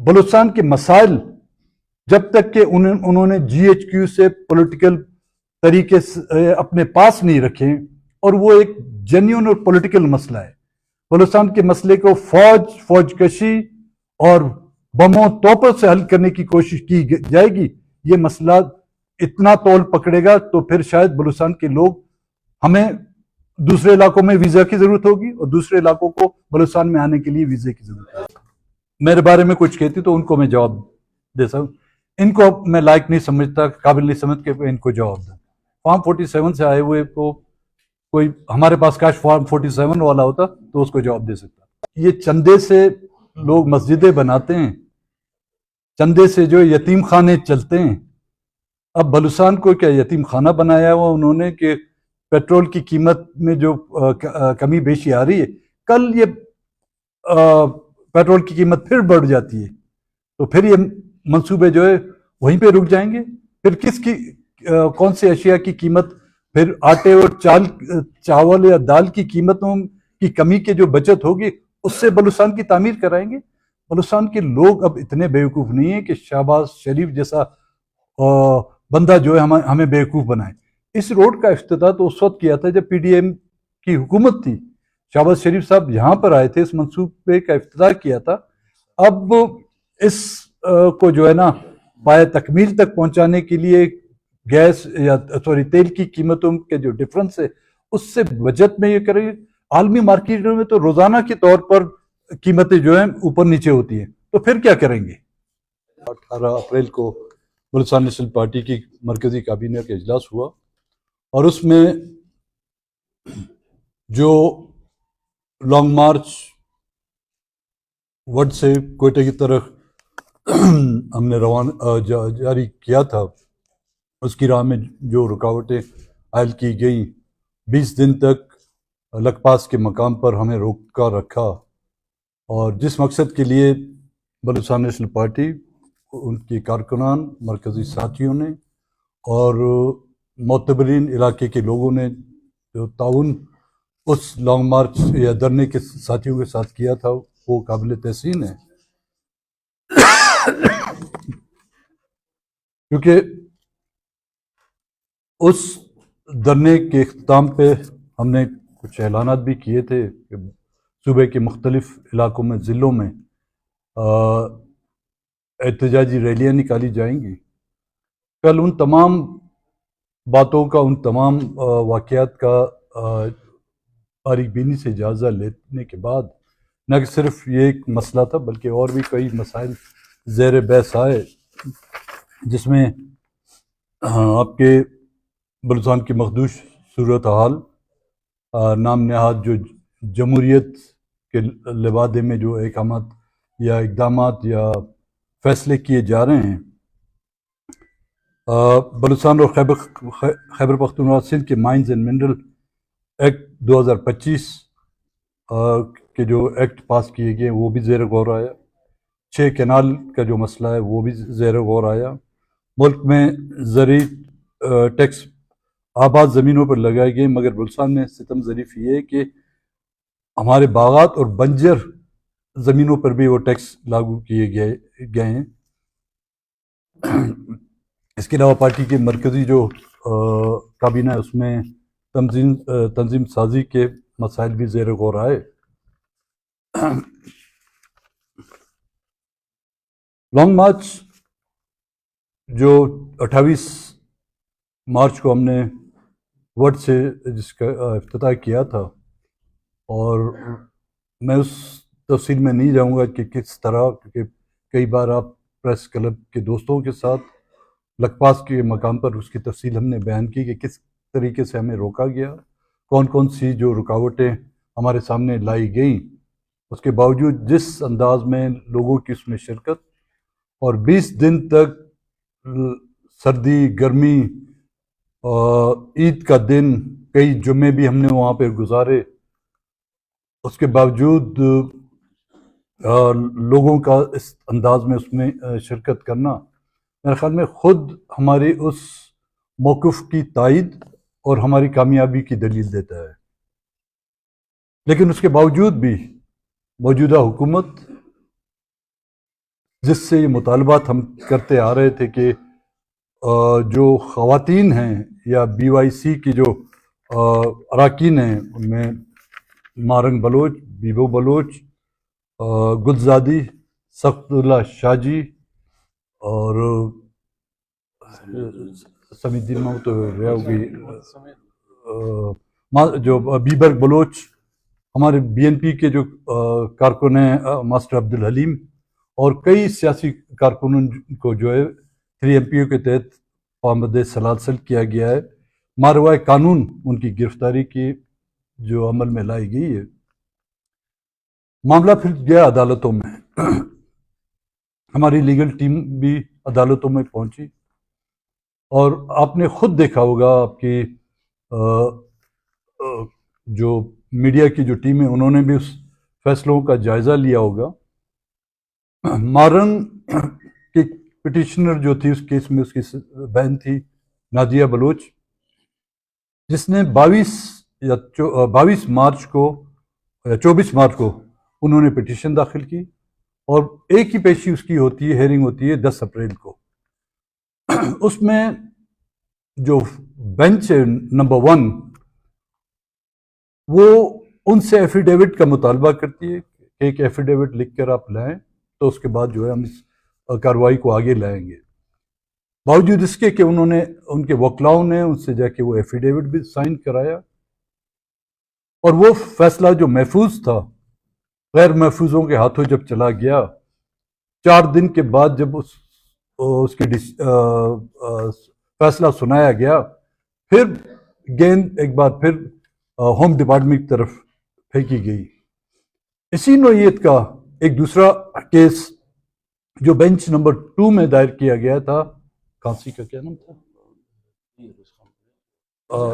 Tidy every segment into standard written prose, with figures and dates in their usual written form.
بلوچستان کے مسائل جب تک کہ انہوں نے جی ایچ کیو سے پولیٹیکل طریقے سے اپنے پاس نہیں رکھے، اور وہ ایک جینیون اور پولیٹیکل مسئلہ ہے۔ بلوچستان کے مسئلے کو فوج کشی اور بموں توپوں سے حل کرنے کی کوشش کی جائے گی، یہ مسئلہ اتنا طول پکڑے گا تو پھر شاید بلوچستان کے لوگ، ہمیں دوسرے علاقوں میں ویزا کی ضرورت ہوگی اور دوسرے علاقوں کو بلوچستان میں آنے کے لیے ویزے کی ضرورت ہوگی۔ میرے بارے میں کچھ کہتی تو ان کو میں جواب دے سکوں، ان کو میں لائق نہیں سمجھتا، قابل نہیں سمجھ کے ان کو جواب دوں۔ فارم 47 سے آئے ہوئے کو کوئی ہمارے پاس کاش فارم 47 والا ہوتا تو اس کو جواب دے سکتا۔ یہ چندے سے لوگ مسجدیں بناتے ہیں، چندے سے جو یتیم خانے چلتے ہیں۔ اب بلوچستان کو کیا یتیم خانہ بنایا ہوا انہوں نے کہ پیٹرول کی قیمت میں جو کمی بیشی آ رہی ہے، کل یہ پیٹرول کی قیمت پھر بڑھ جاتی ہے تو پھر یہ منصوبے جو ہے وہیں پہ رک جائیں گے۔ پھر کون سے اشیاء کی قیمت، پھر آٹے اور چاول یا دال کی قیمتوں کی کمی کے جو بچت ہوگی اس سے بلوچستان کی تعمیر کرائیں گے۔ بلوچستان کے لوگ اب اتنے بیوقوف نہیں ہیں کہ شہباز شریف جیسا بندہ جو ہے ہمیں بیوقوف بنائے۔ اس روڈ کا افتتاح تو اس وقت کیا تھا جب پی ڈی ایم کی حکومت تھی، شہباز شریف صاحب یہاں پر آئے تھے، اس منصوبے کا افتتاح کیا تھا۔ اب اس کو جو ہے نا پایہ تکمیل تک پہنچانے کے لیے گیس یا تیل کی قیمتوں کے جو ڈفرنس ہے اس سے بجٹ میں یہ کریں گے۔ عالمی مارکیٹوں میں تو روزانہ کے طور پر قیمتیں جو ہیں اوپر نیچے ہوتی ہیں، تو پھر کیا کریں گے؟ 18 اپریل کو بلوچستان نیشنل پارٹی کی مرکزی کابینہ کا اجلاس ہوا اور اس میں جو long march would say Quetta کی طرف ہم نے جاری کیا تھا، اس کی راہ میں جو رکاوٹیں عائد کی گئیں، 20 دن تک لکپاس کے مقام پر ہمیں روکا رکھا، اور جس مقصد کے لیے بلوچستان نیشنل پارٹی، ان کے کارکنان، مرکزی ساتھیوں نے اور معتبرین علاقے کے لوگوں نے جو تعاون اس لانگ مارچ یا دھرنے کے ساتھیوں کے ساتھ کیا تھا، وہ قابل تحسین ہے۔ کیونکہ اس دھرنے کے اختتام پہ ہم نے کچھ اعلانات بھی کیے تھے کہ صوبے کے مختلف علاقوں میں، ضلعوں میں احتجاجی ریلیاں نکالی جائیں گی۔ کل ان تمام باتوں کا، ان تمام واقعات کا باریک بینی سے جائزہ لینے کے بعد، نہ کہ صرف یہ ایک مسئلہ تھا بلکہ اور بھی کئی مسائل زیر بحث آئے، جس میں آپ کے بلوچستان کی مخدوش صورتحال، نام نہاد جو جمہوریت کے لبادے میں جو اقدامات یا فیصلے کیے جا رہے ہیں، بلوچستان اور خیبر پختونخوا سندھ کے مائنز اینڈ منرل ایکٹ 2025 کے جو ایکٹ پاس کیے گئے وہ بھی زیر غور آیا۔ 6 کینال کا جو مسئلہ ہے وہ بھی زیر غور آیا۔ ملک میں زرعی ٹیکس آباد زمینوں پر لگائے گئے، مگر بلوچستان میں ستم ظریف یہ ہے کہ ہمارے باغات اور بنجر زمینوں پر بھی وہ ٹیکس لاگو کیے گئے ہیں۔ اس کے علاوہ پارٹی کی مرکزی جو کابینہ ہے اس میں تنظیم سازی کے مسائل بھی زیر غور آئے۔ لانگ مارچ جو 28 مارچ کو ہم نے وڈ سے جس کا افتتاح کیا تھا، اور میں اس تفصیل میں نہیں جاؤں گا کہ کس طرح، کیونکہ کئی بار آپ پریس کلب کے دوستوں کے ساتھ لکپاس کے مقام پر اس کی تفصیل ہم نے بیان کی کہ کس طریقے سے ہمیں روکا گیا، کون کون سی جو رکاوٹیں ہمارے سامنے لائی گئیں، اس کے باوجود جس انداز میں لوگوں کی اس میں شرکت، اور 20 دن تک سردی گرمی، عید کا دن، کئی جمعے بھی ہم نے وہاں پہ گزارے، اس کے باوجود لوگوں کا اس انداز میں اس میں شرکت کرنا میرے خیال میں خود ہمارے اس موقف کی تائید اور ہماری کامیابی کی دلیل دیتا ہے۔ لیکن اس کے باوجود بھی موجودہ حکومت جس سے یہ مطالبات ہم کرتے آ رہے تھے کہ جو خواتین ہیں یا BYC کی جو اراکین ہیں، ان میں مارنگ بلوچ، بیبو بلوچ، گلزادی، سخت اللہ شاہ جی اور سمیع الدین محمود تو رہا ہوگی، جو بیبر بلوچ، ہمارے BNP کے جو کارکن ہیں ماسٹر عبدالحلیم، اور کئی سیاسی کارکنوں کو جو ہے 3 MPO کے تحت پابند سلاسل کیا گیا ہے۔ ماروائے قانون ان کی گرفتاری کی جو عمل میں لائی گئی ہے۔ معاملہ پھر گیا عدالتوں میں، ہماری لیگل ٹیم بھی عدالتوں میں پہنچی، اور آپ نے خود دیکھا ہوگا، آپ کی جو میڈیا کی جو ٹیم ہے انہوں نے بھی اس فیصلوں کا جائزہ لیا ہوگا۔ مارن کی پٹیشنر جو تھی اس کیس میں، اس کی بہن تھی نادیہ بلوچ، جس نے 22 مارچ کو یا 24 مارچ کو انہوں نے پٹیشن داخل کی، اور ایک ہی پیشی اس کی ہوتی ہے، ہیئرنگ ہوتی ہے 10 اپریل کو۔ اس میں جو بینچ ہے نمبر 1، وہ ان سے ایفیڈیوٹ کا مطالبہ کرتی ہے کہ ایک ایفیڈیوٹ لکھ کر آپ لائیں، تو اس کے بعد جو ہے ہم اس کارروائی کو آگے لائیں گے۔ باوجود اس کے کہ انہوں نے، ان کے وکلاؤں نے ان سے جا کے وہ ایفیڈیوٹ بھی سائن کرایا، اور وہ فیصلہ جو محفوظ تھا غیر محفوظوں کے ہاتھوں جب چلا گیا، 4 دن کے بعد جب اس کی فیصلہ سنایا گیا، پھر گیند ایک بار پھر ہوم ڈپارٹمنٹ کی طرف پھینکی گئی۔ اسی نوعیت کا ایک دوسرا کیس جو بینچ نمبر 2 میں دائر کیا گیا تھا، کانسی کا کیا نام تھا؟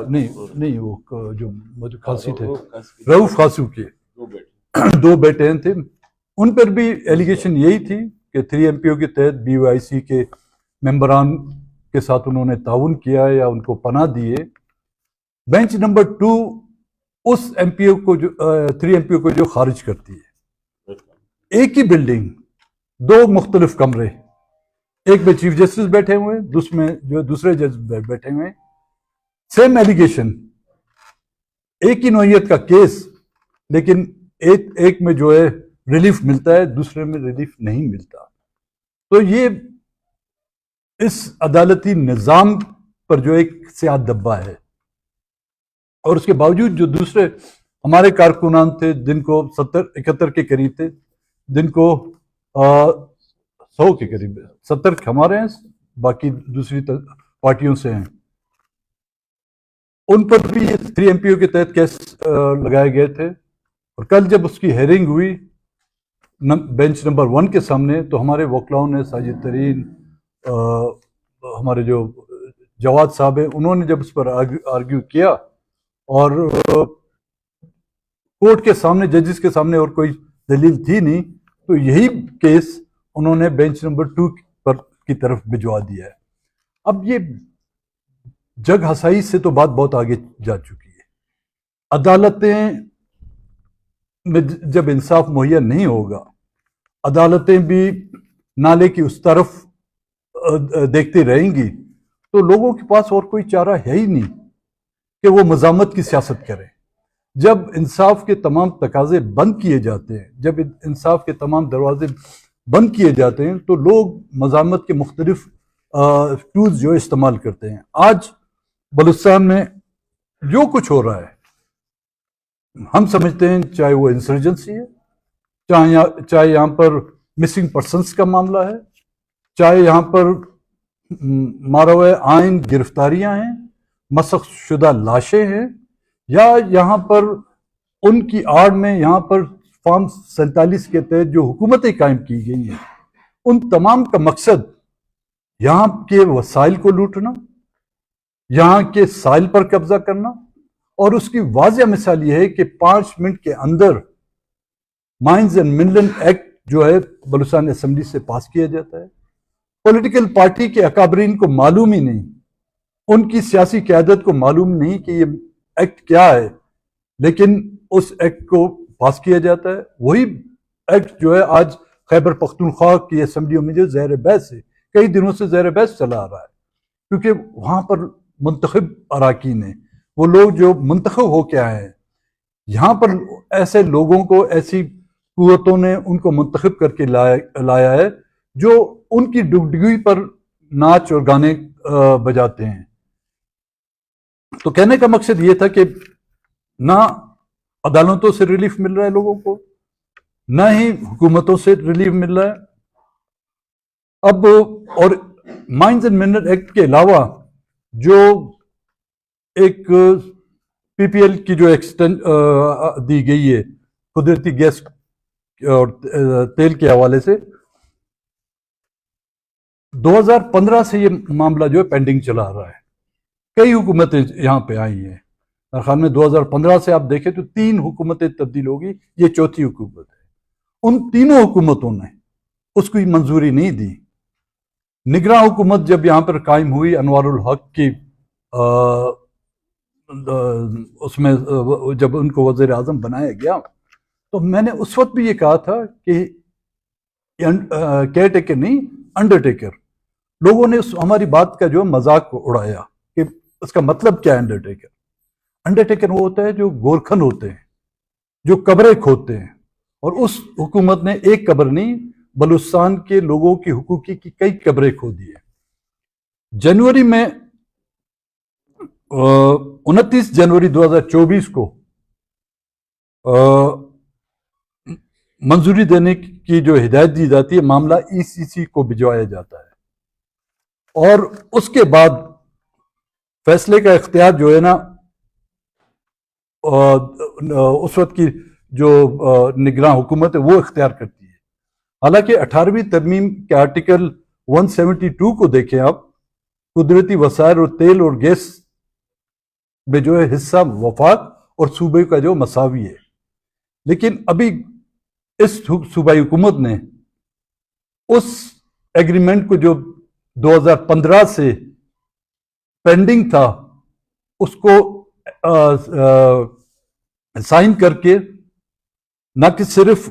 نہیں وہ جو کھانسی تھے، رؤف خاصو کے 2 بیٹے تھے، ان پر بھی ایلیگیشن یہی تھی کہ 3 MPO کے تحت BYC کے ممبران کے ساتھ انہوں نے تعاون کیا یا ان کو پناہ دیے۔ بینچ نمبر 2 اس MPO کو جو 3 MPO کو جو خارج کرتی ہے۔ ایک ہی بلڈنگ، 2 مختلف کمرے، ایک میں چیف جسٹس بیٹھے ہوئے ہیں، جو دوسرے جج بیٹھے ہوئے ہیں، سیم ایلیگیشن، ایک ہی نوعیت کا کیس، لیکن ایک میں جو ہے ریلیف ملتا ہے، دوسرے میں ریلیف نہیں ملتا۔ تو یہ اس عدالتی نظام پر جو ایک سیاہ دبا ہے، اور اس کے باوجود جو دوسرے ہمارے کارکنان تھے جن کو 71 کے قریب تھے، جن کو 100 کے قریب، 70 ہمارے ہیں، باقی دوسری پارٹیوں سے ہیں، ان پر بھی 3 MPO کے تحت کیس لگائے گئے تھے۔ اور کل جب اس کی ہیئرنگ ہوئی بینچ نمبر 1 کے سامنے، تو ہمارے وکلاؤں نے، ساجد ترین، ہمارے جو جواد صاحب ہیں، انہوں نے جب اس پر آرگیو کیا، اور کورٹ کے سامنے، ججز کے سامنے اور کوئی دلیل تھی نہیں، تو یہی کیس انہوں نے بینچ نمبر 2 کی طرف بھجوا دیا ہے۔ اب یہ جگ ہسائی سے تو بات بہت آگے جا چکی ہے۔ عدالتیں میں جب انصاف مہیا نہیں ہوگا، عدالتیں بھی نالے کی اس طرف دیکھتی رہیں گی، تو لوگوں کے پاس اور کوئی چارہ ہے ہی نہیں کہ وہ مزاحمت کی سیاست کریں۔ جب انصاف کے تمام تقاضے بند کیے جاتے ہیں، جب انصاف کے تمام دروازے بند کیے جاتے ہیں، تو لوگ مزاحمت کے مختلف ٹولز جو استعمال کرتے ہیں۔ آج بلوچستان میں جو کچھ ہو رہا ہے، ہم سمجھتے ہیں چاہے وہ انسرجنسی ہے، چاہے یہاں پر مسنگ پرسنس کا معاملہ ہے، چاہے یہاں پر ماروائے آئین گرفتاریاں ہیں، مسخ شدہ لاشیں ہیں، یا یہاں پر ان کی آڑ میں یہاں پر فارم 47 کے تحت جو حکومتیں قائم کی گئی ہیں، ان تمام کا مقصد یہاں کے وسائل کو لوٹنا، یہاں کے سائل پر قبضہ کرنا، اور اس کی واضح مثال یہ ہے کہ 5 منٹ کے اندر مائنز اینڈ منرل ایکٹ جو ہے بلوچستان اسمبلی سے پاس کیا جاتا ہے۔ پولیٹیکل پارٹی کے اکابرین کو معلوم ہی نہیں، ان کی سیاسی قیادت کو معلوم نہیں کہ یہ ایکٹ کیا ہے، لیکن اس ایکٹ کو پاس کیا جاتا ہے۔ وہی ایکٹ جو ہے آج خیبر پختونخوا کی اسمبلیوں میں جو زیر بحث ہے، کئی دنوں سے زیر بحث چلا آ رہا ہے، کیونکہ وہاں پر منتخب اراکین ہیں، وہ لوگ جو منتخب ہو کے آئے ہیں. یہاں پر ایسے لوگوں کو، ایسی قوتوں نے ان کو منتخب کر کے لایا ہے جو ان کی ڈگڈگی پر ناچ اور گانے بجاتے ہیں. تو کہنے کا مقصد یہ تھا کہ نہ عدالتوں سے ریلیف مل رہا ہے لوگوں کو، نہ ہی حکومتوں سے ریلیف مل رہا ہے. اب اور مائنز اینڈ منرل ایکٹ کے علاوہ جو ایک پی پی ایل کی جو ایکسٹینڈ دی گئی ہے قدرتی گیس اور تیل کے حوالے سے، 2015 سے یہ معاملہ جو ہے پینڈنگ چلا آ رہا ہے. کئی حکومتیں یہاں پہ آئی ہیں، میرے خیال میں 2015 سے آپ دیکھیں تو 3 حکومتیں تبدیل ہوگی، یہ چوتھی حکومت ہے. ان تینوں حکومتوں نے اس کی منظوری نہیں دی. نگراں حکومت جب یہاں پر قائم ہوئی انوار الحق کی، اس میں جب ان کو وزیر اعظم بنایا گیا، تو میں نے اس وقت بھی یہ کہا تھا کہ کیئر ٹیکر نہیں، انڈر ٹیکر. لوگوں نے ہماری بات کا جو مذاق اڑایا کہ اس کا مطلب کیا ہے انڈر ٹیکر. انڈر ٹیکر وہ ہوتا ہے جو گورکھن ہوتے ہیں، جو قبریں کھودتے ہیں. اور اس حکومت نے ایک قبر نہیں، بلوچستان کے لوگوں کی حقوقی کی کئی قبریں کھودی ہیں. جنوری میں 29 جنوری 2024 کو منظوری دینے کی جو ہدایت دی جاتی ہے، معاملہ ای سی سی کو بھجوایا جاتا ہے. اور اس کے بعد فیصلے کا اختیار جو ہے نا اس وقت کی جو نگراں حکومت ہے وہ اختیار کرتی ہے. حالانکہ 18ویں ترمیم کے آرٹیکل 172 کو دیکھیں آپ، قدرتی وسائل اور تیل اور گیس میں جو ہے حصہ وفاق اور صوبے کا جو مساوی ہے. لیکن ابھی اس صوبائی حکومت نے اس ایگریمنٹ کو جو 2015 سے پینڈنگ تھا اس کو سائن کر کے نہ کہ صرف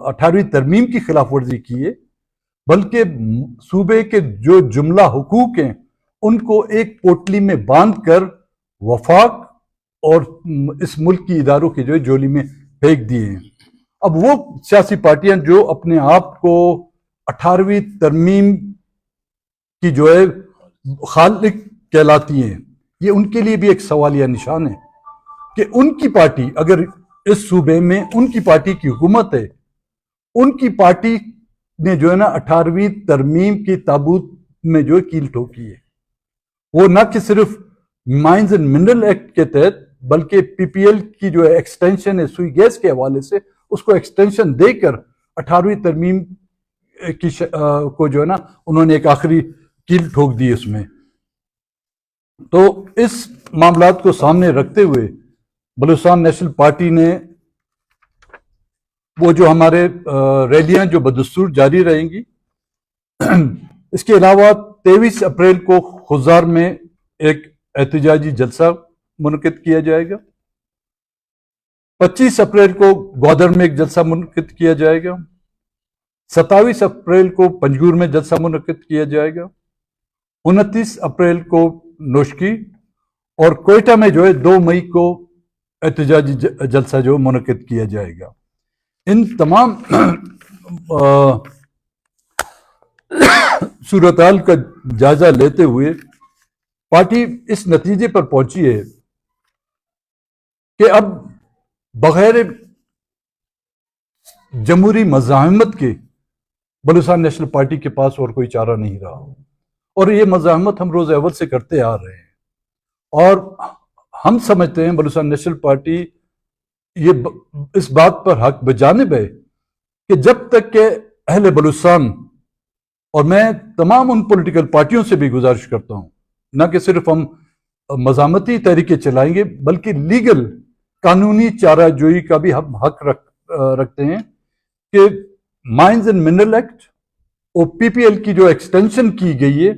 18ویں ترمیم کی خلاف ورزی کی ہے، بلکہ صوبے کے جو جملہ حقوق ہیں ان کو ایک پوٹلی میں باندھ کر وفاق اور اس ملک کی اداروں کی جو ہے جولی میں پھینک دیے ہیں. اب وہ سیاسی پارٹیاں جو اپنے آپ کو 18ویں ترمیم کی جو ہے خالق کہلاتی ہیں، یہ ان کے لیے بھی ایک سوالیہ نشان ہے کہ ان کی پارٹی اگر اس صوبے میں ان کی پارٹی کی حکومت ہے، ان کی پارٹی نے جو ہے نا 18ویں ترمیم کی تابوت میں جو ہے کیل ٹھوکی ہے. وہ نہ کہ صرف مائنز اینڈ منرل ایکٹ کے تحت بلکہ پی پی ایل کی جو ایکسٹینشن ہے سوئی گیس کے حوالے سے، اس کو ایکسٹینشن دے کر 18ویں ترمیم کی کو جو ہے نا انہوں نے ایک آخری کیل ٹھوک دی اس میں. تو اس معاملات کو سامنے رکھتے ہوئے بلوچستان نیشنل پارٹی نے وہ جو ہمارے ریلیاں جو بدستور جاری رہیں گی، اس کے علاوہ 23 اپریل کو خضار میں ایک احتجاجی جلسہ منعقد کیا جائے گا. 25 اپریل کو گوادر میں ایک جلسہ منعقد کیا جائے گا. 27 اپریل کو پنجگور میں جلسہ منعقد کیا جائے گا. 29 اپریل کو نوشکی اور کوئٹہ میں جو ہے 2 مئی کو احتجاجی جلسہ جو منعقد کیا جائے گا. ان تمام صورتحال کا جائزہ لیتے ہوئے پارٹی اس نتیجے پر پہنچی ہے کہ اب بغیر جمہوری مزاحمت کے بلوچستان نیشنل پارٹی کے پاس اور کوئی چارہ نہیں رہا. اور یہ مزاحمت ہم روز اول سے کرتے آ رہے ہیں، اور ہم سمجھتے ہیں بلوچستان نیشنل پارٹی یہ اس بات پر حق بجانب ہے کہ جب تک کہ اہل بلوچستان، اور میں تمام ان پولیٹیکل پارٹیوں سے بھی گزارش کرتا ہوں، نہ کہ صرف ہم مزاحمتی تحریکیں چلائیں گے بلکہ لیگل قانونی چارہ جوئی کا بھی ہم حق رکھتے ہیں کہ مائنز اینڈ منرل ایکٹ اور پی پی ایل کی جو ایکسٹینشن کی گئی ہے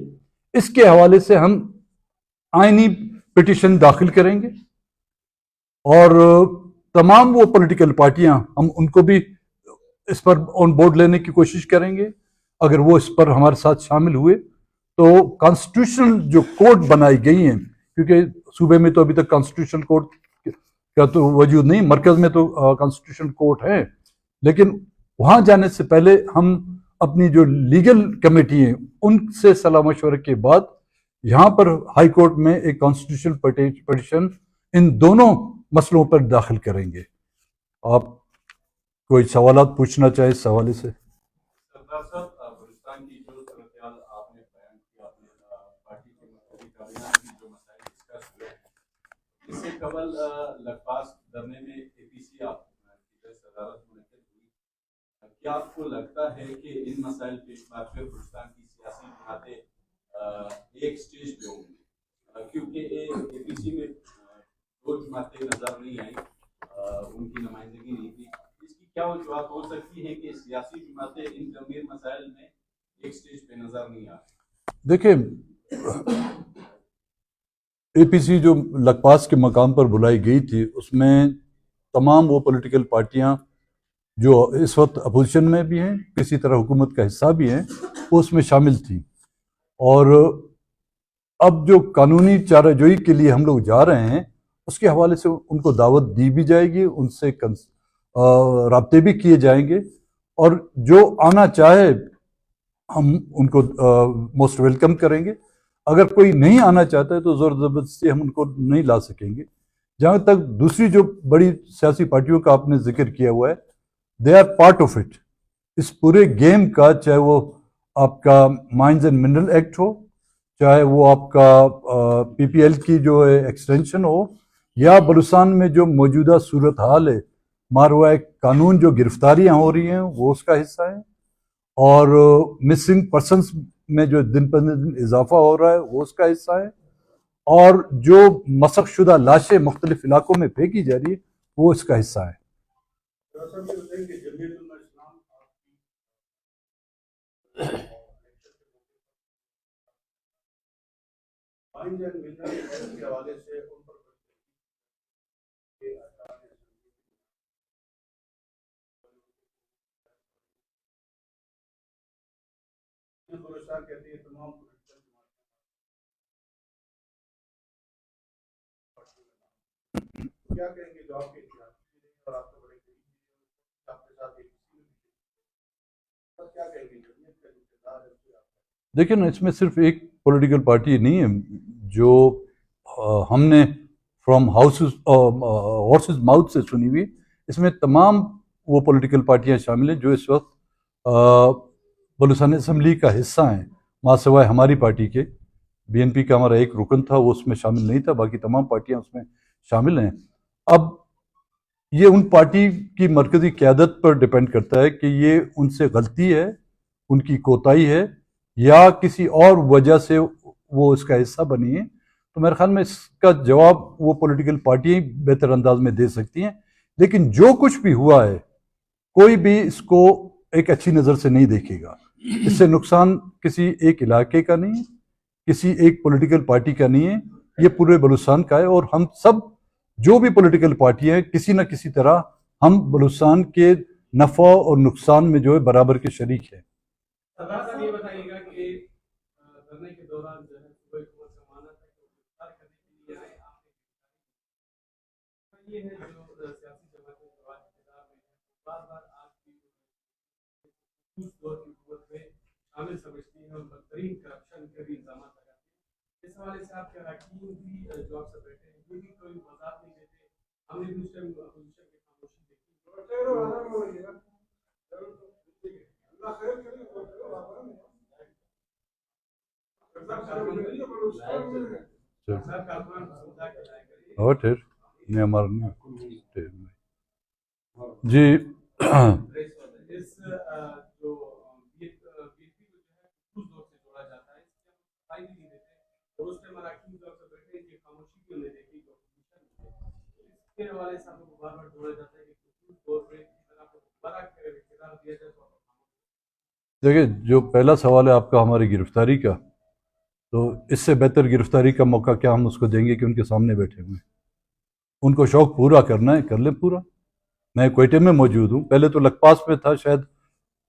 اس کے حوالے سے ہم آئینی پٹیشن داخل کریں گے. اور تمام وہ پولیٹیکل پارٹیاں ہم ان کو بھی اس پر آن بورڈ لینے کی کوشش کریں گے. اگر وہ اس پر ہمارے ساتھ شامل ہوئے تو کانسٹیٹیوشنل جو کوڈ بنائی گئی ہیں، کیونکہ صوبے میں تو ابھی تک کانسٹیٹیوشنل کوڈ کا تو وجود نہیں، مرکز میں تو کانسٹیٹیوشنل کوڈ ہے، لیکن وہاں جانے سے پہلے ہم اپنی جو لیگل کمیٹی ہیں ان سے صلاح مشورے کے بعد یہاں پر ہائی کورٹ میں ایک کانسٹیٹیوشنل پٹیشن ان دونوں مسئلوں پر داخل کریں گے. آپ کوئی سوالات پوچھنا چاہیں اس حوالے سے؟ سردار صاحب، بلوچستان کی جو صورتحال آپ نے بیان کی، آپ نے پارٹی کے مرکزی کابینہ کی جو مسائل ڈسکس ہوئے ہیں، اس سے قبل لکپاس دھرنے میں اے پی سی آپ کی صدارت منعقد ہوئی. کیا آپ کو لگتا ہے کہ ان مسائل کے بعد پھر بلوچستان کی سیاسی جماعتیں ایک سٹیج پہ ہوں گی؟ کیونکہ اے پی سی میں دو جماعتیں نظر نہیں آئیں، ان کی نمائندگی نہیں تھی. اس کی کیا وجوہات ہو سکتی ہے کہ سیاسی جماعتیں ان گمبھیر مسائل میں ایک سٹیج پہ نظر نہیں آ رہی؟ دیکھیں، اے پی سی جو لکپاس کے مقام پر بلائی گئی تھی اس میں تمام وہ پولیٹیکل پارٹیاں جو اس وقت اپوزیشن میں بھی ہیں، کسی طرح حکومت کا حصہ بھی ہیں، وہ اس میں شامل تھیں. اور اب جو قانونی چارہ جوئی کے لیے ہم لوگ جا رہے ہیں اس کے حوالے سے ان کو دعوت دی بھی جائے گی، ان سے رابطے بھی کیے جائیں گے، اور جو آنا چاہے ہم ان کو موسٹ ویلکم کریں گے. اگر کوئی نہیں آنا چاہتا ہے تو زور زبردستی ہم ان کو نہیں لا سکیں گے. جہاں تک دوسری جو بڑی سیاسی پارٹیوں کا آپ نے ذکر کیا ہوا ہے، they are part of it, اس پورے گیم کا، چاہے وہ آپ کا مائنز اینڈ منرل ایکٹ ہو، چاہے وہ آپ کا پی پی ایل کی جو ایکسٹینشن ہو، یا بلوچستان میں جو موجودہ صورتحال ہے، ماروائے قانون جو گرفتاریاں ہو رہی ہیں وہ اس کا حصہ ہے، اور مسنگ پرسنس میں جو دن پر دن اضافہ ہو رہا ہے وہ اس کا حصہ ہے، اور جو مسخ شدہ لاشیں مختلف علاقوں میں پھینکی جا رہی ہے وہ اس کا حصہ ہے. دیکھیں نا، اس میں صرف ایک پولیٹیکل پارٹی نہیں ہے جو ہم نے فرام ہارسز ماؤتھ سے سنی ہوئی. اس میں تمام وہ پولیٹیکل پارٹیاں شامل ہیں جو اس وقت بلوچستان اسمبلی کا حصہ ہیں، ماں سوائے ہماری پارٹی کے. بی این پی کا ہمارا ایک رکن تھا، وہ اس میں شامل نہیں تھا، باقی تمام پارٹیاں اس میں شامل ہیں. اب یہ ان پارٹی کی مرکزی قیادت پر ڈیپینڈ کرتا ہے کہ یہ ان سے غلطی ہے، ان کی کوتاہی ہے، یا کسی اور وجہ سے وہ اس کا حصہ بنی ہے. تو میرے خیال میں اس کا جواب وہ پولیٹیکل پارٹیاں بہتر انداز میں دے سکتی ہیں. لیکن جو کچھ بھی ہوا ہے کوئی بھی اس کو ایک اچھی نظر سے نہیں دیکھے گا. اس سے نقصان کسی ایک علاقے کا نہیں ہے، کسی ایک پولیٹیکل پارٹی کا نہیں ہے، یہ پورے بلوچستان کا ہے. اور ہم سب جو بھی پولیٹیکل پارٹیاں ہیں کسی نہ کسی طرح ہم بلوچستان کے نفع اور نقصان میں جو ہے برابر کے شریک ہیں. سردار صاحب، یہ بتائیے گا کہ دھرنے کے دوران جو ہے صوبائی حکومت کا ماننا تھا کہ گرفتار کرنے کے لیے آئے آپ نے، یہ ہے جو سیاسی جماعتیں سوال اقتدار میں ہیں، بار بار آپ کی اس دور کی حکومت میں شامل سمجھتی ہیں اور بدترین کرپشن کے بھی الزامات لگاتی ہیں. اس حوالے سے آپ کے اراکین بھی جو آپ سے بیٹھے ہیں یہ بھی کوئی وضاحت نہیں دیتے. ہم نے بھی اس ٹائم اپوزیشن کی خاموشی دیکھی. اور پھر میں ہمارا جی اس جو بی پی کو جو ہے اس دور سے جوڑا جاتا ہے، اس کی ہم صفائی بھی نہیں دیتے، اور اس میں مراکین جو سے بیٹھے ہیں کہ خاموشی کیوں نہیں دیکھی جو اس کے حوالے سے ہم کو بار بار جوڑا جاتا ہے کہ اس دور میں اگر آپ کو بڑا اقتدار دیا جائے تو. دیکھیں، جو پہلا سوال ہے آپ کا ہماری گرفتاری کا، تو اس سے بہتر گرفتاری کا موقع کیا ہم اس کو دیں گے کہ ان کے سامنے بیٹھے ہوئے. ان کو شوق پورا کرنا ہے، کر لیں پورا. میں کوئٹے میں موجود ہوں. پہلے تو لکپاس میں تھا, شاید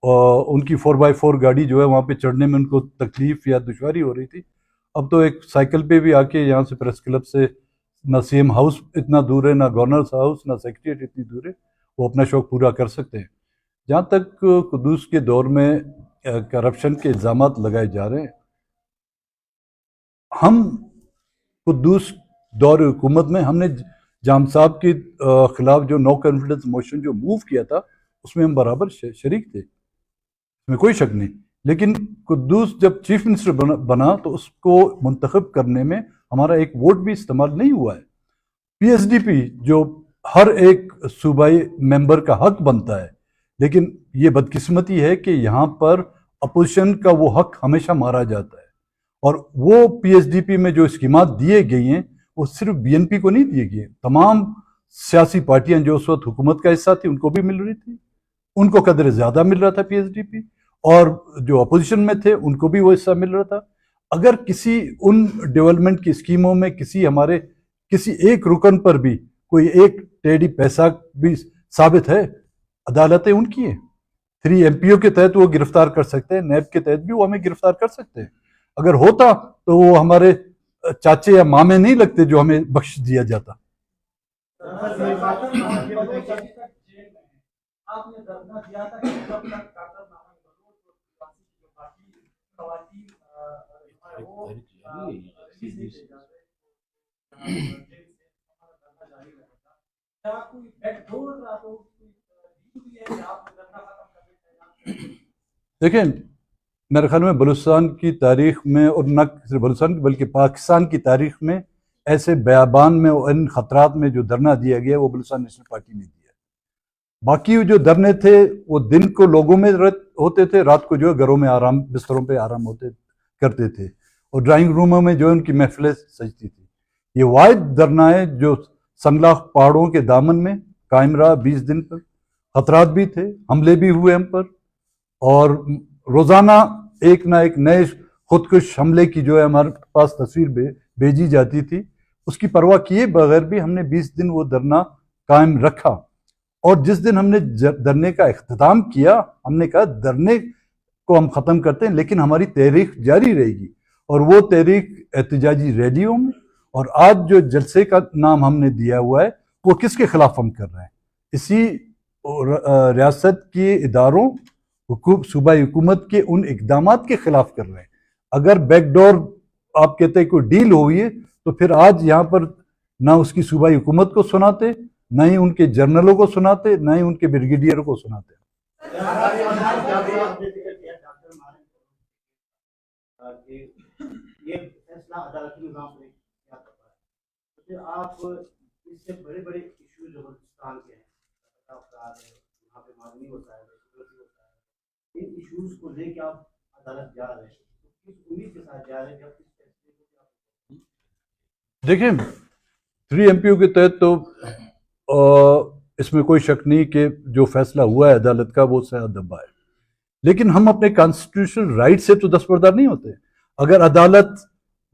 ان کی 4x4 گاڑی جو ہے وہاں پہ چڑھنے میں ان کو تکلیف یا دشواری ہو رہی تھی. اب تو ایک سائیکل پہ بھی آ کے یہاں سے پریس کلب سے نہ سی ایم ہاؤس اتنا دور ہے, نہ گورنرز ہاؤس, نہ سیکریٹریٹ اتنی دور ہے, وہ اپنا شوق پورا کر سکتے ہیں. جہاں تک قدوس کے دور میں کرپشن کے الزامات لگائے جا رہے ہیں, ہم قدوس دور حکومت میں ہم نے جام صاحب کے خلاف جو نو کانفیڈنس موشن جو موو کیا تھا اس میں ہم برابر شریک تھے, اس میں کوئی شک نہیں. لیکن قدوس جب چیف منسٹر بنا تو اس کو منتخب کرنے میں ہمارا ایک ووٹ بھی استعمال نہیں ہوا ہے. پی ایس ڈی پی جو ہر ایک صوبائی ممبر کا حق بنتا ہے, لیکن یہ بدقسمتی ہے کہ یہاں پر اپوزیشن کا وہ حق ہمیشہ مارا جاتا ہے. اور وہ پی ایس ڈی پی میں جو اسکیمات دیے گئی ہیں وہ صرف بی این پی کو نہیں دیے گئے, تمام سیاسی پارٹیاں جو اس وقت حکومت کا حصہ تھی ان کو بھی مل رہی تھی, ان کو قدر زیادہ مل رہا تھا پی ایس ڈی پی, اور جو اپوزیشن میں تھے ان کو بھی وہ حصہ مل رہا تھا. اگر کسی ان ڈیولپمنٹ کی اسکیموں میں کسی ایک رکن پر بھی کوئی ایک ٹیڑی پیسہ بھی ثابت ہے, عدالتیں ان کی ہیں. 3 ایم پی او کے تحت وہ گرفتار کر سکتے ہیں, نیب کے تحت بھی وہ ہمیں گرفتار کر سکتے ہیں. اگر ہوتا تو وہ ہمارے چاچے یا مامے نہیں لگتے جو ہمیں بخش دیا جاتا. دیکھیں, میرے خیال میں بلوچستان کی تاریخ میں, اور نہ صرف بلوچستان کی بلکہ پاکستان کی تاریخ میں, ایسے بیابان میں اور ان خطرات میں جو دھرنا دیا گیا وہ بلوچستان نیشنل پارٹی نے دیا. باقی جو دھرنے تھے وہ دن کو لوگوں میں ہوتے تھے, رات کو جو ہے گھروں میں آرام, بستروں پہ آرام کرتے تھے, اور ڈرائنگ روموں میں جو ان کی محفلیں سجتی تھی. یہ واحد دھرنا ہے جو سنگلاخ پہاڑوں کے دامن میں قائم رہا 20 دن پر. خطرات بھی تھے, حملے بھی ہوئے ہم پر, اور روزانہ ایک نہ ایک نئے خودکش حملے کی جو ہے ہمارے پاس تصویر بھیجی جاتی تھی. اس کی پرواہ کیے بغیر بھی ہم نے 20 دن وہ دھرنا قائم رکھا. اور جس دن ہم نے دھرنے کا اختتام کیا, ہم نے کہا دھرنے کو ہم ختم کرتے ہیں لیکن ہماری تحریک جاری رہے گی, اور وہ تحریک احتجاجی ریلیوں میں. اور آج جو جلسے کا نام ہم نے دیا ہوا ہے وہ کس کے خلاف ہم کر رہے ہیں؟ اسی ریاست کے اداروں, صوبائی حکومت کے ان اقدامات کے خلاف کر رہے ہیں. اگر بیک ڈور آپ کہتے ہیں کوئی ڈیل ہوئی ہے تو پھر آج یہاں پر نہ اس کی صوبائی حکومت کو سناتے, نہ ہی ان کے جنرلوں کو سناتے, نہ ہی ان کے بریگیڈیئروں کو سناتے. آپ اس سے بڑے بڑے ایشو جو بلوچستان کے ہیں, وہاں پہ معلومی ہوتا ہے, ان ایشوز کو لے کے آپ عدالت جا رہے ہیں, کس امید کے ساتھ جا رہے ہیں؟ جب کس فیصلے کو دیکھیں 3 ایم پی او کے تحت تو اس میں کوئی شک نہیں کہ جو فیصلہ ہوا ہے عدالت کا وہ صحت دبا ہے, لیکن ہم اپنے کانسٹیٹیوشنل رائٹ سے تو دستبردار نہیں ہوتے. اگر عدالت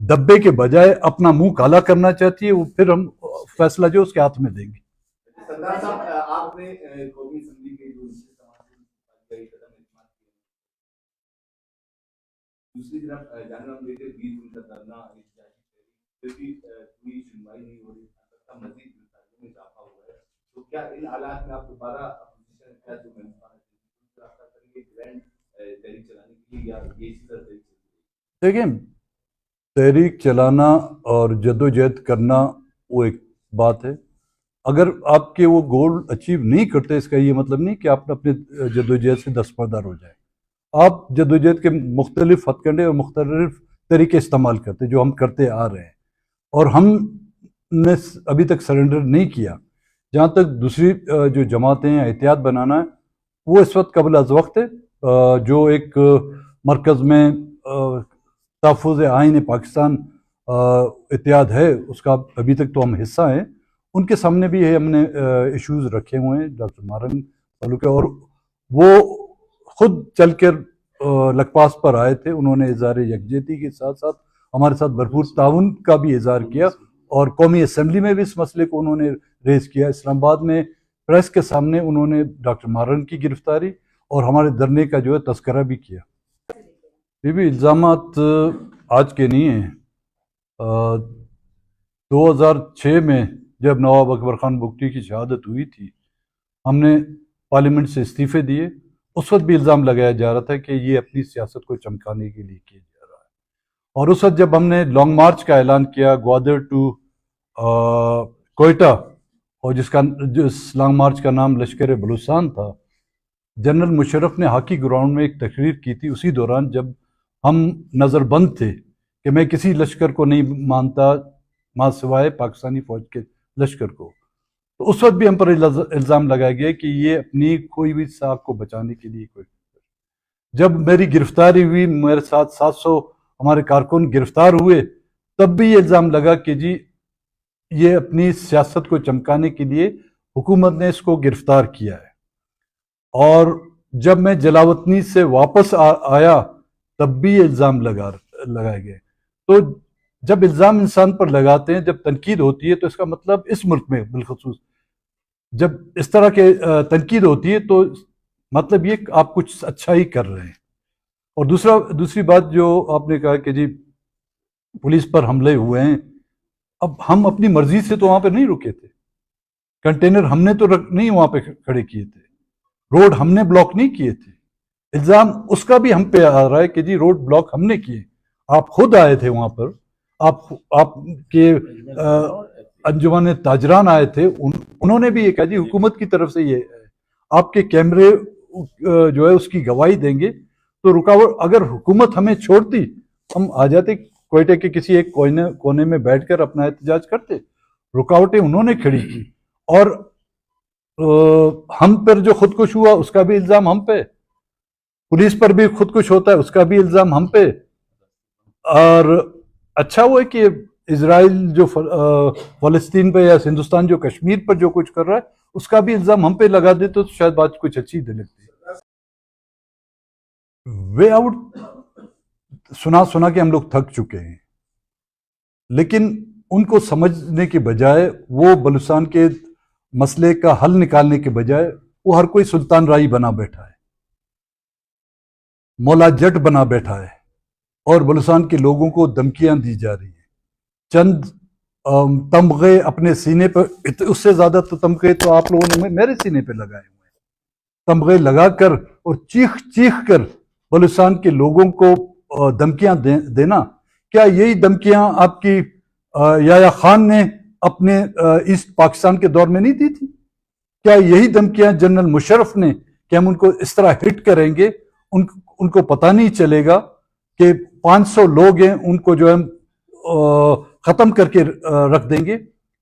دبے کے بجائے اپنا منہ کالا کرنا چاہتی ہے, وہ پھر ہم فیصلہ جو اس کے ہاتھ میں دیں گے. سردار صاحب, آپ نے قومی اسمبلی کے جو دوسری طرف جنرل میڈیا 20 دن کا دھرنا پھر بھی کوئی سنوائی نہیں ہو رہی, مزید میں اضافہ ہوا ہے, تو کیا ان حالات میں آپ دوبارہ اپوزیشن کا جو گرینڈ تحریک چلانے کے لیے یا یہ اسی طرح دیکھیں, تحریک چلانا اور جدوجہد کرنا وہ ایک بات ہے. اگر آپ کے وہ گول اچیو نہیں کرتے, اس کا یہ مطلب نہیں کہ آپ اپنے جدوجہد سے دستبردار ہو جائیں. آپ جدوجہد کے مختلف ہتھ کنڈے اور مختلف طریقے استعمال کرتے جو ہم کرتے آ رہے ہیں, اور ہم نے ابھی تک سرنڈر نہیں کیا. جہاں تک دوسری جو جماعتیں احتیاط بنانا ہے وہ اس وقت قبل از وقت ہے. جو ایک مرکز میں تحفظ آئین پاکستان اتحاد ہے, اس کا ابھی تک تو ہم حصہ ہیں. ان کے سامنے بھی ہم نے ایشوز رکھے ہوئے ہیں ڈاکٹر مارن تعلق, اور وہ خود چل کر لکپاس پر آئے تھے. انہوں نے اظہار یکجہتی کے ساتھ ساتھ ہمارے ساتھ بھرپور تعاون کا بھی اظہار کیا, اور قومی اسمبلی میں بھی اس مسئلے کو انہوں نے ریز کیا. اسلام آباد میں پریس کے سامنے انہوں نے ڈاکٹر مارن کی گرفتاری اور ہمارے دھرنے کا جو ہے تذکرہ بھی کیا. یہ بھی الزامات آج کے نہیں ہیں. 2006 میں جب نواب اکبر خان بگٹی کی شہادت ہوئی تھی، ہم نے پارلیمنٹ سے استعفے دیے. اس وقت بھی الزام لگایا جا رہا تھا کہ یہ اپنی سیاست کو چمکانے کے لیے کیا جا رہا ہے. اور اس وقت جب ہم نے لانگ مارچ کا اعلان کیا گوادر ٹو کوئٹہ، اور جس لانگ مارچ کا نام لشکر بلوچستان تھا، جنرل مشرف نے ہاکی گراؤنڈ میں ایک تقریر کی تھی اسی دوران جب ہم نظر بند تھے کہ میں کسی لشکر کو نہیں مانتا ماں سوائے پاکستانی فوج کے لشکر کو. تو اس وقت بھی ہم پر الزام لگایا گیا کہ یہ اپنی کوئی بھی ساکھ کو بچانے کے لیے کوئی. جب میری گرفتاری ہوئی، میرے ساتھ 700 ہمارے کارکن گرفتار ہوئے، تب بھی یہ الزام لگا کہ جی یہ اپنی سیاست کو چمکانے کے لیے حکومت نے اس کو گرفتار کیا ہے. اور جب میں جلاوطنی سے واپس آیا تب بھی یہ الزام لگائے گئے. تو جب الزام انسان پر لگاتے ہیں، جب تنقید ہوتی ہے، تو اس کا مطلب اس ملک میں بالخصوص جب اس طرح کے تنقید ہوتی ہے تو مطلب یہ کہ آپ کچھ اچھا ہی کر رہے ہیں. اور دوسری بات جو آپ نے کہا کہ جی پولیس پر حملے ہوئے ہیں، اب ہم اپنی مرضی سے تو وہاں پہ نہیں رکے تھے. کنٹینر ہم نے تو نہیں وہاں پہ کھڑے کیے تھے، روڈ ہم نے بلاک نہیں کیے تھے. الزام اس کا بھی ہم پہ آ رہا ہے کہ جی روڈ بلاک ہم نے کیے. آپ خود آئے تھے وہاں پر، آپ کے انجمن تاجران آئے تھے، انہوں نے بھی یہ کہا جی حکومت کی طرف سے یہ ہے. آپ کے کیمرے جو ہے اس کی گواہی دیں گے. تو رکاوٹ اگر حکومت ہمیں چھوڑتی، ہم آ جاتے کوئٹہ کے کسی ایک کونے میں بیٹھ کر اپنا احتجاج کرتے. رکاوٹیں انہوں نے کھڑی کی، اور ہم پر جو خودکش ہوا اس کا بھی الزام ہم پہ، پولیس پر بھی خودکش ہوتا ہے اس کا بھی الزام ہم پہ. اور اچھا وہ ہے کہ اسرائیل جو فلسطین پہ یا ہندوستان جو کشمیر پر جو کچھ کر رہا ہے اس کا بھی الزام ہم پہ لگا دے تو شاید بات کچھ اچھی لگتی. وے آؤٹ سنا کہ ہم لوگ تھک چکے ہیں، لیکن ان کو سمجھنے کے بجائے، وہ بلوچستان کے مسئلے کا حل نکالنے کے بجائے وہ ہر کوئی سلطان رائی بنا بیٹھا ہے، مولا جٹ بنا بیٹھا ہے، اور بلوچستان کے لوگوں کو دھمکیاں دی جا رہی ہیں. چند تمغے اپنے سینے پر، اس سے زیادہ تو تمغے تو آپ لوگوں نے میرے سینے پہ لگائے ہوئے ہیں. تمغے لگا کر اور چیخ کر بلوچستان کے لوگوں کو دھمکیاں دینا، کیا یہی دھمکیاں آپ کی یحییٰ خان نے اپنے ایسٹ پاکستان کے دور میں نہیں دی تھی؟ کیا یہی دھمکیاں جنرل مشرف نے کہ ہم ان کو اس طرح ہٹ کریں گے، ان کو پتہ نہیں چلے گا کہ 500 لوگ ہیں، ان کو جو ہے ختم کر کے رکھ دیں گے؟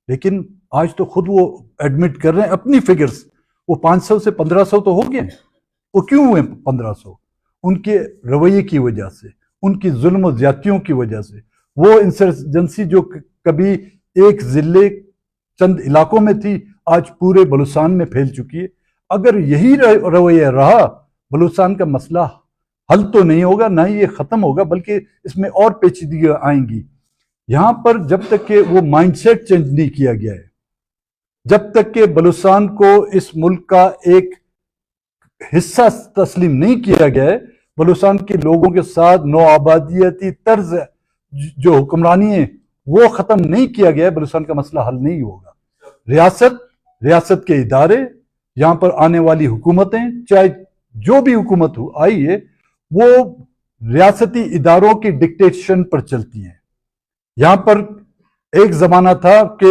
لیکن آج تو خود وہ ایڈمٹ کر رہے ہیں اپنی فگرز، وہ 500 سے 1500 تو ہو گئے ہیں. وہ کیوں ہوئے 1500؟ ان کے رویے کی وجہ سے، ان کی ظلم و زیادتیوں کی وجہ سے. وہ انسرجنسی جو کبھی ایک ضلع چند علاقوں میں تھی، آج پورے بلوچستان میں پھیل چکی ہے. اگر یہی رویہ رہا، بلوچستان کا مسئلہ حل تو نہیں ہوگا، نہ ہی یہ ختم ہوگا، بلکہ اس میں اور پیچیدگیاں آئیں گی. یہاں پر جب تک کہ وہ مائنڈ سیٹ چینج نہیں کیا گیا ہے، جب تک کہ بلوچستان کو اس ملک کا ایک حصہ تسلیم نہیں کیا گیا ہے، بلوچستان کے لوگوں کے ساتھ نو آبادیاتی طرز جو حکمرانی ہے وہ ختم نہیں کیا گیا ہے، بلوچستان کا مسئلہ حل نہیں ہوگا. ریاست کے ادارے، یہاں پر آنے والی حکومتیں، چاہے جو بھی حکومت آئی ہے، وہ ریاستی اداروں کی ڈکٹیشن پر چلتی ہیں. یہاں پر ایک زمانہ تھا کہ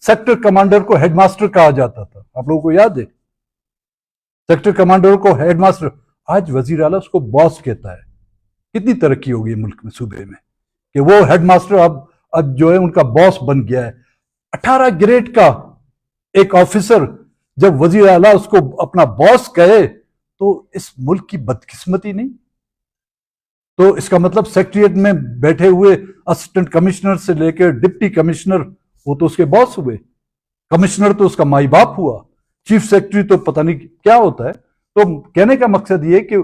سیکٹر کمانڈر کو ہیڈ ماسٹر کہا جاتا تھا، آپ لوگوں کو یاد ہے؟ سیکٹر کمانڈر کو ہیڈ ماسٹر، آج وزیر اعلیٰ اس کو باس کہتا ہے. کتنی ترقی ہوگی ملک میں، صوبے میں، کہ وہ ہیڈ ماسٹر اب جو ہے ان کا باس بن گیا ہے. 18 گریڈ کا ایک آفیسر جب وزیر اعلیٰ اس کو اپنا باس کہے تو اس ملک کی بدقسمتی نہیں؟ تو اس کا مطلب سیکریٹریٹ میں بیٹھے ہوئے اسسٹنٹ کمشنر سے لے کے ڈپٹی کمشنر وہ تو اس کے باس ہوئے، کمشنر تو اس کا مائی باپ ہوا، چیف سیکریٹری تو پتہ نہیں کیا ہوتا ہے. تو کہنے کا مقصد یہ کہ